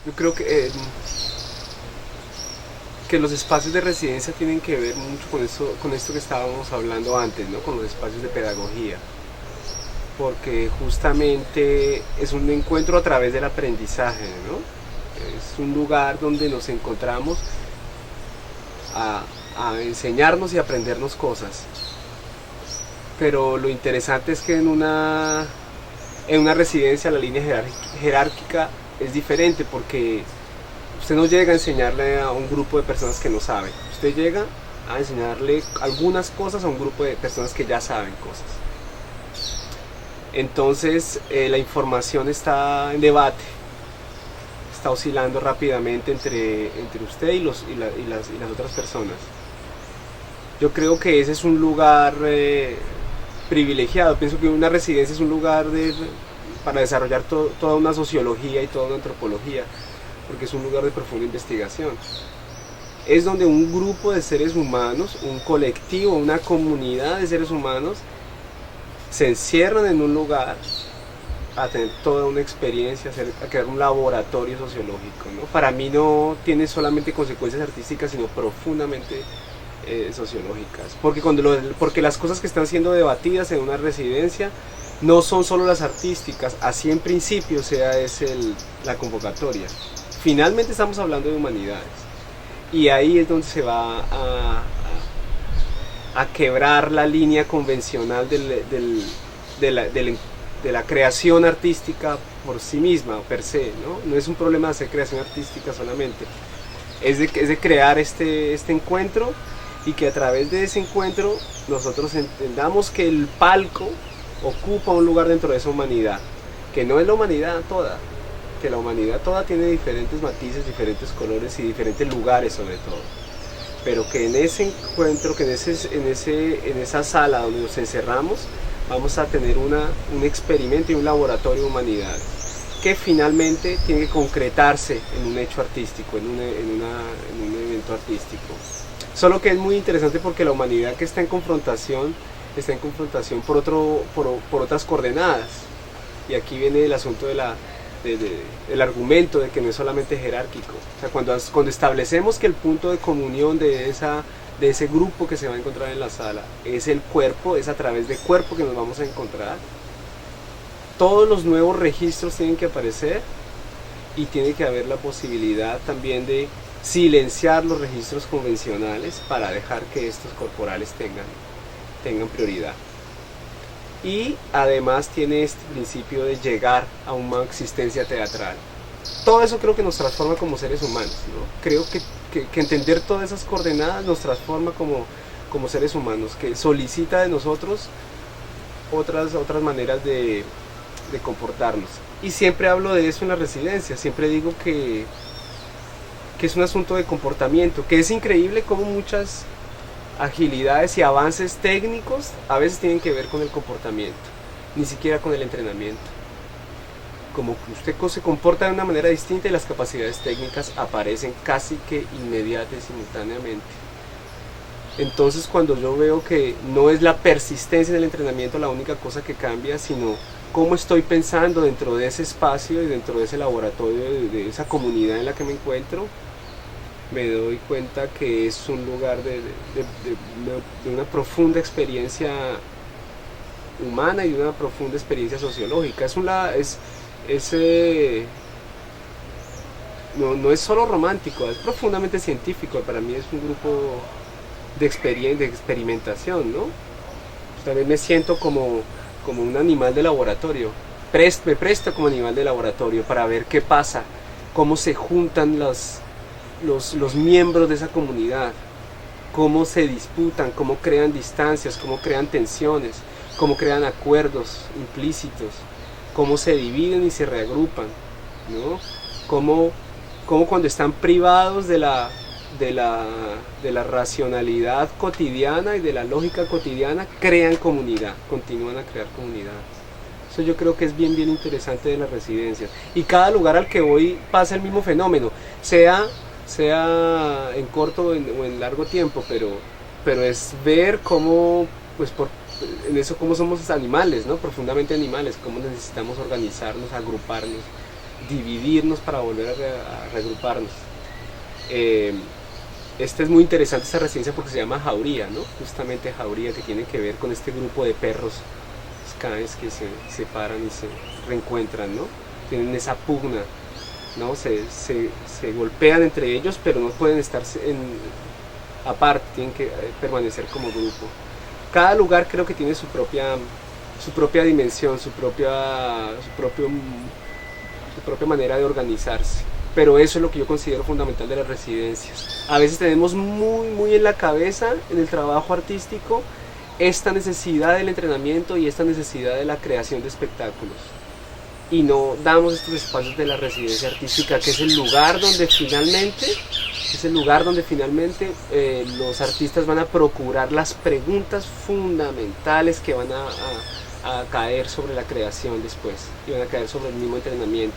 Yo creo que los espacios de residencia tienen que ver mucho con esto que estábamos hablando antes, ¿no? Con los espacios de pedagogía, porque justamente es un encuentro a través del aprendizaje, ¿no? Es un lugar donde nos encontramos a, a enseñarnos y aprendernos cosas. Pero lo interesante es que en una residencia la línea jerárquica es diferente, porque usted no llega a enseñarle a un grupo de personas que no saben. Usted llega a enseñarle algunas cosas a un grupo de personas que ya saben cosas. Entonces la información está en debate, está oscilando rápidamente entre usted y las otras personas. Yo creo que ese es un lugar privilegiado. Pienso que una residencia es un lugar para desarrollar toda una sociología y toda una antropología, porque es un lugar de profunda investigación. Es donde un grupo de seres humanos, un colectivo, una comunidad de seres humanos se encierran en un lugar a tener toda una experiencia, a crear un laboratorio sociológico, ¿no? Para mí no tiene solamente consecuencias artísticas, sino profundamente sociológicas, porque las cosas que están siendo debatidas en una residencia no son solo las artísticas, así en principio la convocatoria. Finalmente estamos hablando de humanidades, y ahí es donde se va a quebrar la línea convencional de la creación artística por sí misma, per se, ¿no? No es un problema de hacer creación artística solamente, es de crear este encuentro, y que a través de ese encuentro nosotros entendamos que el palco ocupa un lugar dentro de esa humanidad, que no es la humanidad toda, que la humanidad toda tiene diferentes matices, diferentes colores y diferentes lugares sobre todo, pero que en ese encuentro, que en esa sala donde nos encerramos, vamos a tener un experimento y un laboratorio de humanidad que finalmente tiene que concretarse en un hecho artístico, en un evento artístico. Solo que es muy interesante porque la humanidad que está en confrontación por otras coordenadas. Y aquí viene el asunto del argumento de que no es solamente jerárquico. O sea, cuando establecemos que el punto de comunión de ese grupo que se va a encontrar en la sala es el cuerpo, es a través del cuerpo que nos vamos a encontrar, todos los nuevos registros tienen que aparecer, y tiene que haber la posibilidad también de silenciar los registros convencionales para dejar que estos corporales tengan prioridad. Y además tiene este principio de llegar a una existencia teatral. Todo eso creo que nos transforma como seres humanos, ¿no? Creo que entender todas esas coordenadas nos transforma como seres humanos, que solicita de nosotros otras maneras de comportarnos. Y siempre hablo de eso en la residencia, siempre digo que es un asunto de comportamiento, que es increíble cómo muchas agilidades y avances técnicos a veces tienen que ver con el comportamiento, ni siquiera con el entrenamiento. Como que usted se comporta de una manera distinta y las capacidades técnicas aparecen casi que inmediatas y simultáneamente. Entonces, cuando yo veo que no es la persistencia del entrenamiento la única cosa que cambia, sino cómo estoy pensando dentro de ese espacio y dentro de ese laboratorio, de esa comunidad en la que me encuentro, me doy cuenta que es un lugar de una profunda experiencia humana y de una profunda experiencia sociológica. No es solo romántico, es profundamente científico. Para mí es un grupo de experimentación, ¿no? También me siento como un animal de laboratorio. Me presto como animal de laboratorio para ver qué pasa, cómo se juntan los miembros de esa comunidad, cómo se disputan, cómo crean distancias, cómo crean tensiones, cómo crean acuerdos implícitos, cómo se dividen y se reagrupan, ¿no? Cómo cuando están privados de la racionalidad cotidiana y de la lógica cotidiana, crean comunidad, continúan a crear comunidad. Eso yo creo que es bien interesante de las residencias. Y cada lugar al que voy pasa el mismo fenómeno, sea en corto o en largo tiempo, pero es ver cómo, pues cómo somos animales, ¿no? Profundamente animales, cómo necesitamos organizarnos, agruparnos dividirnos para volver a reagruparnos. Este es muy interesante, esta residencia, porque se llama Jauría, ¿no? Justamente Jauría, que tiene que ver con este grupo de perros canes que se separan y se reencuentran, ¿no? Tienen esa pugna, ¿no? Se golpean entre ellos, pero no pueden estar aparte, tienen que permanecer como grupo. Cada lugar creo que tiene su propia dimensión, su propia manera de organizarse. Pero eso es lo que yo considero fundamental de las residencias. A veces tenemos muy en la cabeza, en el trabajo artístico, esta necesidad del entrenamiento y esta necesidad de la creación de espectáculos. Y no damos estos espacios de la residencia artística, que es el lugar donde finalmente los artistas van a procurar las preguntas fundamentales que van a caer sobre la creación después, y van a caer sobre el mismo entrenamiento.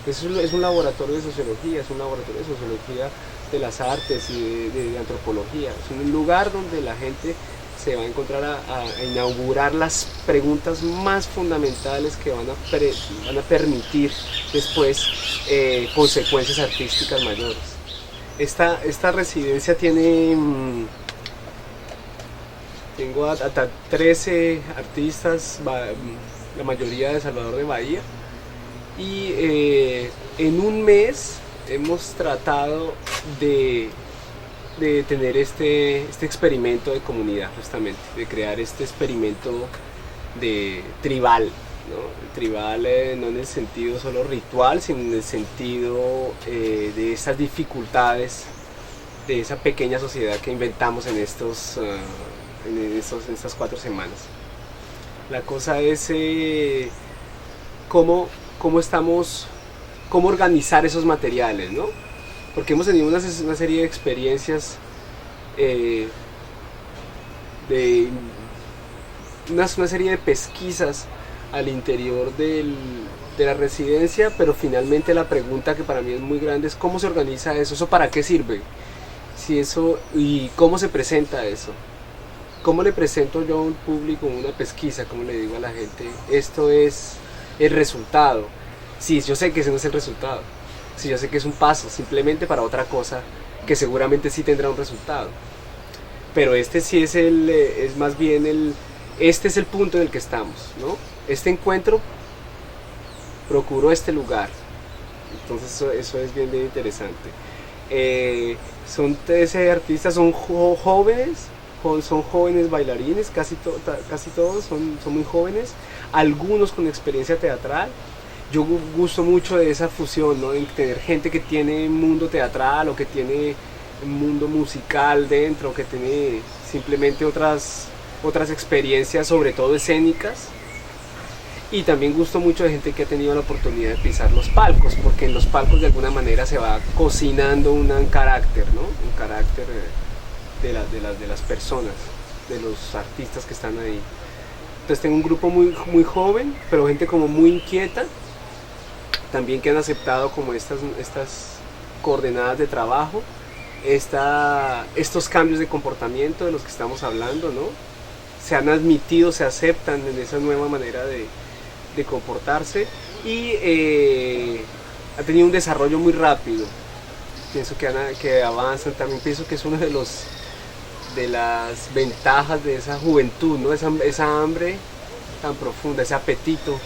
Eso es un laboratorio de sociología, es un laboratorio de sociología de las artes y de antropología. Es un lugar donde la gente se va a encontrar a inaugurar las preguntas más fundamentales que van a permitir después consecuencias artísticas mayores. Esta residencia tengo hasta 13 artistas, la mayoría de Salvador de Bahía. Y en un mes hemos tratado de tener este experimento de comunidad, justamente, de crear este experimento de tribal, ¿no? Tribal no en el sentido solo ritual, sino en el sentido de esas dificultades, de esa pequeña sociedad que inventamos en estas 4 semanas. La cosa es cómo organizar esos materiales, ¿no? Porque hemos tenido una serie de experiencias, una serie de pesquisas al interior de la residencia, pero finalmente la pregunta que para mí es muy grande es cómo se organiza eso para qué sirve, y cómo se presenta eso. ¿Cómo le presento yo a un público una pesquisa? ¿Cómo le digo a la gente, esto es el resultado? Sí, yo sé que ese no es el resultado. Sí, yo sé que es un paso simplemente para otra cosa que seguramente sí tendrá un resultado. Pero este sí es más bien este es el punto en el que estamos, ¿no? Este encuentro procuró este lugar. Entonces eso es bien interesante. Son 13 artistas, son jóvenes bailarines, casi todos son muy jóvenes, algunos con experiencia teatral. Yo gusto mucho de esa fusión, ¿no? De tener gente que tiene mundo teatral o que tiene mundo musical dentro, que tiene simplemente otras experiencias, sobre todo escénicas. Y también gusto mucho de gente que ha tenido la oportunidad de pisar los palcos, porque en los palcos de alguna manera se va cocinando un carácter, ¿no? Un carácter de las personas, de los artistas que están ahí. Entonces tengo un grupo muy joven, pero gente como muy inquieta, también que han aceptado como estas coordenadas de trabajo, estos cambios de comportamiento de los que estamos hablando, ¿no? Se han admitido, se aceptan en esa nueva manera de comportarse, y ha tenido un desarrollo muy rápido. Pienso que avanzan. También pienso que es uno de las ventajas de esa juventud, ¿no? Esa hambre tan profunda, ese apetito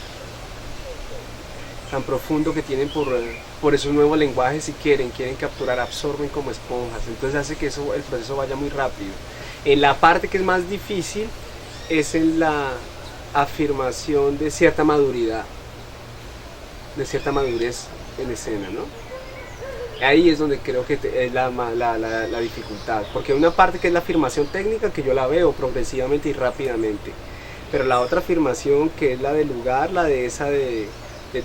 tan profundo que tienen por esos nuevos lenguajes, y quieren capturar, absorben como esponjas. Entonces hace que el proceso vaya muy rápido. En la parte que es más difícil es en la afirmación de cierta madurez en escena, ¿no? Ahí es donde creo que es la dificultad, porque hay una parte que es la afirmación técnica, que yo la veo progresivamente y rápidamente, pero la otra afirmación, que es la del lugar, la de esa de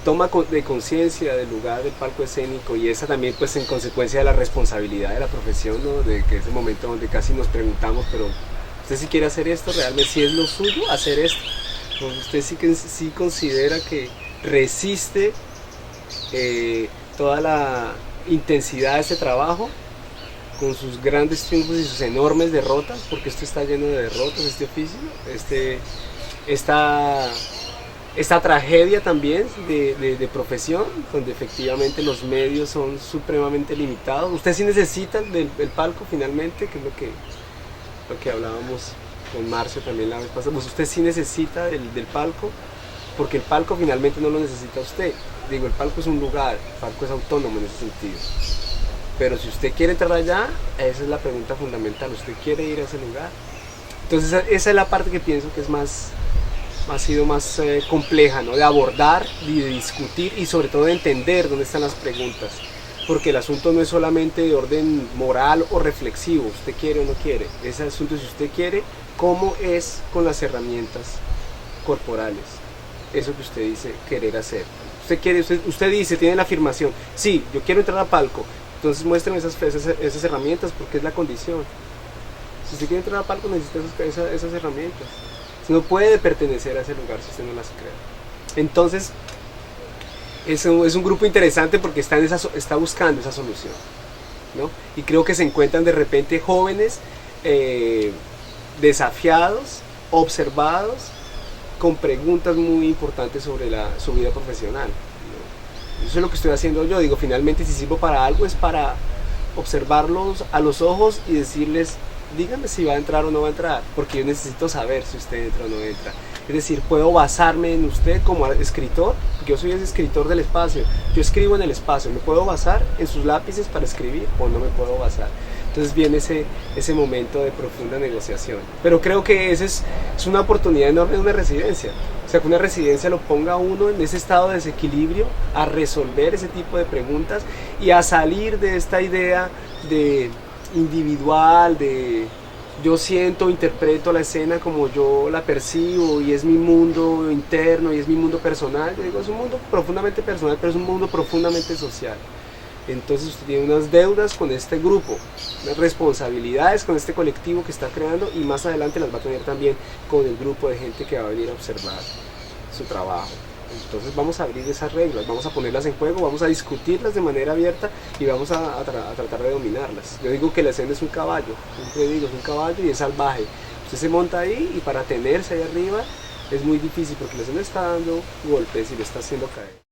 toma de conciencia del lugar, del palco escénico, y esa también pues en consecuencia de la responsabilidad de la profesión, ¿no? De que ese momento donde casi nos preguntamos, pero ¿usted sí quiere hacer esto? ¿Realmente sí es lo suyo hacer esto? ¿Usted sí considera que resiste toda la intensidad de este trabajo, con sus grandes triunfos y sus enormes derrotas? Porque esto está lleno de derrotas, este oficio, esta tragedia también de profesión, donde efectivamente los medios son supremamente limitados. Usted sí necesita el palco finalmente, que es lo que hablábamos con Marcio también la vez pasada. Pues usted sí necesita del palco, porque el palco finalmente no lo necesita usted. Digo, el palco es un lugar, el palco es autónomo en ese sentido. Pero si usted quiere entrar allá, esa es la pregunta fundamental. ¿Usted quiere ir a ese lugar? Entonces esa es la parte que pienso que es ha sido más compleja, ¿no? De abordar y de discutir y sobre todo de entender dónde están las preguntas, porque el asunto no es solamente de orden moral o reflexivo, usted quiere o no quiere, ese asunto si usted quiere, cómo es con las herramientas corporales, eso que usted dice querer hacer. Usted dice, tiene la afirmación, sí, yo quiero entrar a palco, entonces muéstrame esas herramientas porque es la condición. Si usted quiere entrar a palco necesita esas herramientas. No puede pertenecer a ese lugar si usted no las crea. Entonces, es un grupo interesante porque está buscando esa solución, ¿no? Y creo que se encuentran de repente jóvenes desafiados, observados, con preguntas muy importantes sobre su vida profesional, ¿no? Eso es lo que estoy haciendo yo. Digo, finalmente si sirvo para algo es para observarlos a los ojos y decirles, dígame si va a entrar o no va a entrar, porque yo necesito saber si usted entra o no entra. Es decir, puedo basarme en usted como escritor, porque yo soy el escritor del espacio, yo escribo en el espacio, ¿me puedo basar en sus lápices para escribir o no me puedo basar? Entonces viene ese momento de profunda negociación. Pero creo que esa es una oportunidad enorme de una residencia. O sea, que una residencia lo ponga a uno en ese estado de desequilibrio, a resolver ese tipo de preguntas y a salir de esta idea de individual, de yo siento, interpreto la escena como yo la percibo y es mi mundo interno y es mi mundo personal. Yo digo, es un mundo profundamente personal, pero es un mundo profundamente social. Entonces usted tiene unas deudas con este grupo, unas responsabilidades con este colectivo que está creando y más adelante las va a tener también con el grupo de gente que va a venir a observar su trabajo. Entonces vamos a abrir esas reglas, vamos a ponerlas en juego, vamos a discutirlas de manera abierta y vamos a tratar de dominarlas. Yo digo que la escena es un caballo, siempre digo, es un caballo y es salvaje. Usted se monta ahí y para tenerse ahí arriba es muy difícil porque la escena está dando golpes y le está haciendo caer.